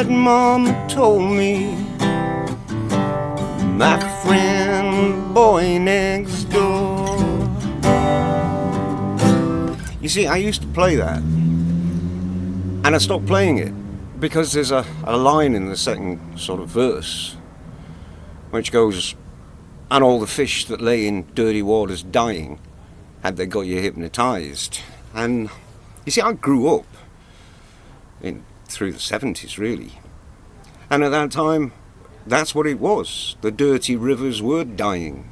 that Mama told me. My friend, boy next door. You see, I used to play that, and I stopped playing it because there's a line in the second sort of verse which goes, and all the fish that lay in dirty waters dying, had they got you hypnotised. And you see, I grew up through the 70s, really, and at that time, that's what it was. The dirty rivers were dying.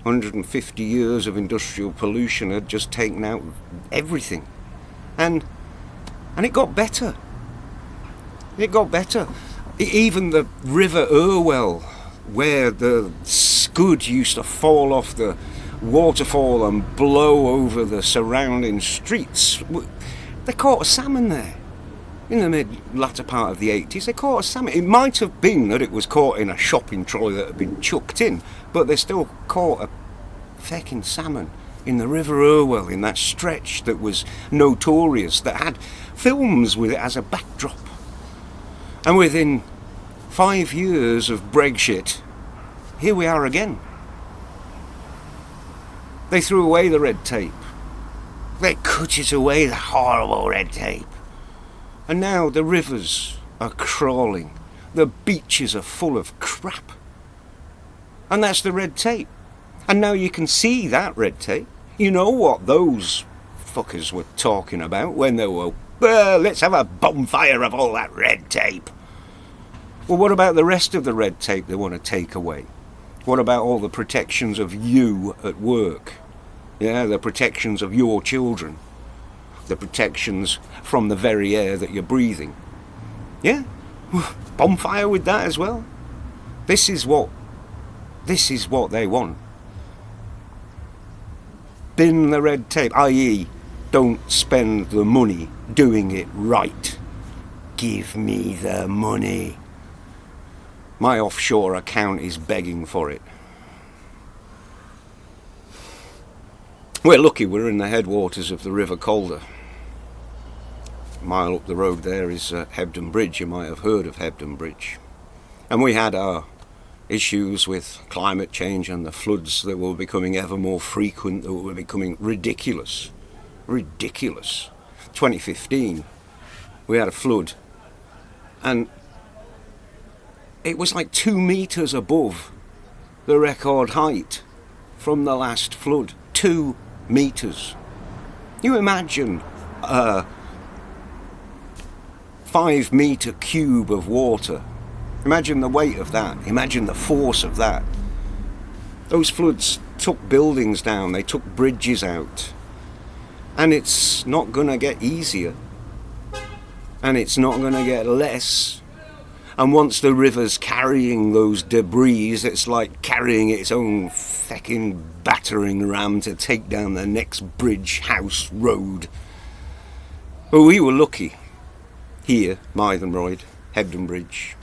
150 years of industrial pollution had just taken out everything. And it got better. It got better. Even the River Irwell, where the scud used to fall off the waterfall and blow over the surrounding streets, they caught a salmon there. In the latter part of the 80s, they caught a salmon. It might have been that it was caught in a shopping trolley that had been chucked in, but they still caught a feckin' salmon in the River Irwell, in that stretch that was notorious, that had films with it as a backdrop. And within 5 years of Brexit, here we are again. They threw away the red tape. They cutted away the horrible red tape. And now the rivers are crawling. The beaches are full of crap. And that's the red tape. And now you can see that red tape. You know what those fuckers were talking about when they were, well, let's have a bonfire of all that red tape. Well, what about the rest of the red tape they want to take away? What about all the protections of you at work? Yeah, the protections of your children. The protections from the very air that you're breathing. Yeah, bonfire with that as well. This is what they want. Bin the red tape, i.e., don't spend the money doing it right. Give me the money. My offshore account is begging for it. We're lucky we're in the headwaters of the River Calder. A mile up the road there is Hebden Bridge. You might have heard of Hebden Bridge. And we had our issues with climate change and the floods that were becoming ever more frequent, that were becoming ridiculous. 2015, we had a flood, and it was like 2 meters above the record height from the last flood. 2 meters. You imagine a 5 meter cube of water. Imagine the weight of that. Imagine the force of that. Those floods took buildings down. They took bridges out. And it's not going to get easier. And it's not going to get less. And once the river's carrying those debris, it's like carrying its own fecking battering ram to take down the next bridge, house, road. But we were lucky. Here, Mythenroyd, Hebden Bridge,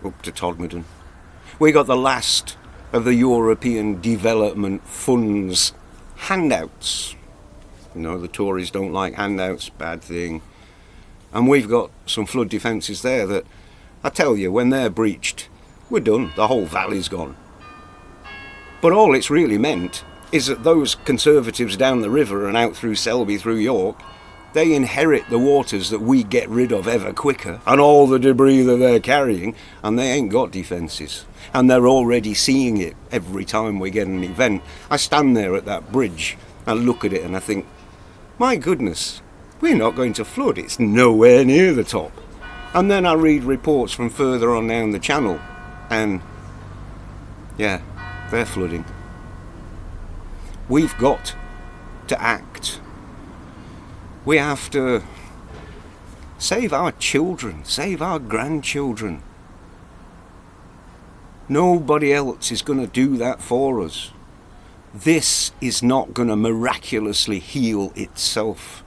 up to Todmorden. We got the last of the European Development Fund's handouts. You know, the Tories don't like handouts, bad thing. And we've got some flood defences there that, I tell you, when they're breached, we're done. The whole valley's gone. But all it's really meant is that those Conservatives down the river and out through Selby, through York, they inherit the waters that we get rid of ever quicker, and all the debris that they're carrying, and they ain't got defences. And they're already seeing it every time we get an event. I stand there at that bridge and look at it and I think, my goodness, we're not going to flood. It's nowhere near the top. And then I read reports from further on down the channel, and yeah, they're flooding. We've got to act. We have to save our children, save our grandchildren. Nobody else is going to do that for us. This is not going to miraculously heal itself.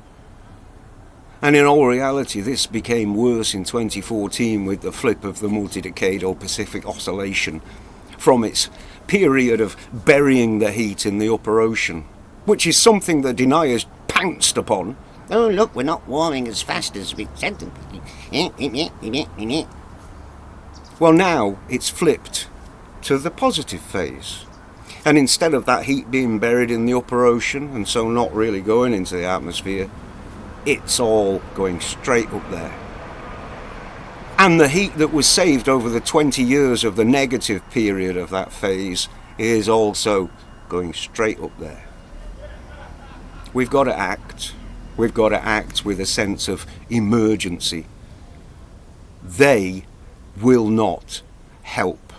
And in all reality, this became worse in 2014 with the flip of the multi-decadal Pacific Oscillation from its period of burying the heat in the upper ocean, which is something the deniers pounced upon. Oh, look, we're not warming as fast as we said. Well, now it's flipped to the positive phase. And instead of that heat being buried in the upper ocean and so not really going into the atmosphere, it's all going straight up there. And the heat that was saved over the 20 years of the negative period of that phase is also going straight up there. We've got to act. We've got to act with a sense of emergency. They will not help.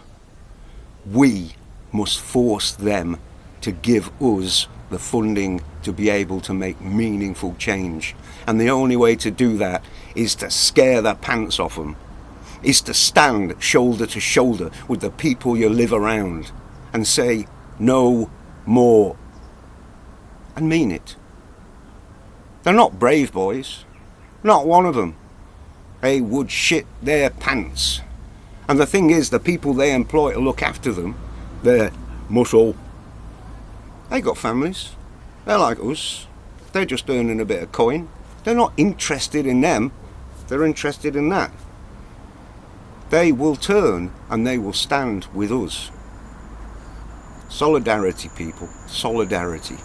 We must force them to give us the funding to be able to make meaningful change. And the only way to do that is to scare the pants off them, is to stand shoulder to shoulder with the people you live around and say, no more. And mean it. They're not brave boys. Not one of them. They would shit their pants. And the thing is, the people they employ to look after them, their muscle, they got families. They're like us. They're just earning a bit of coin. They're not interested in them. They're interested in that. They will turn and they will stand with us. Solidarity, people. Solidarity.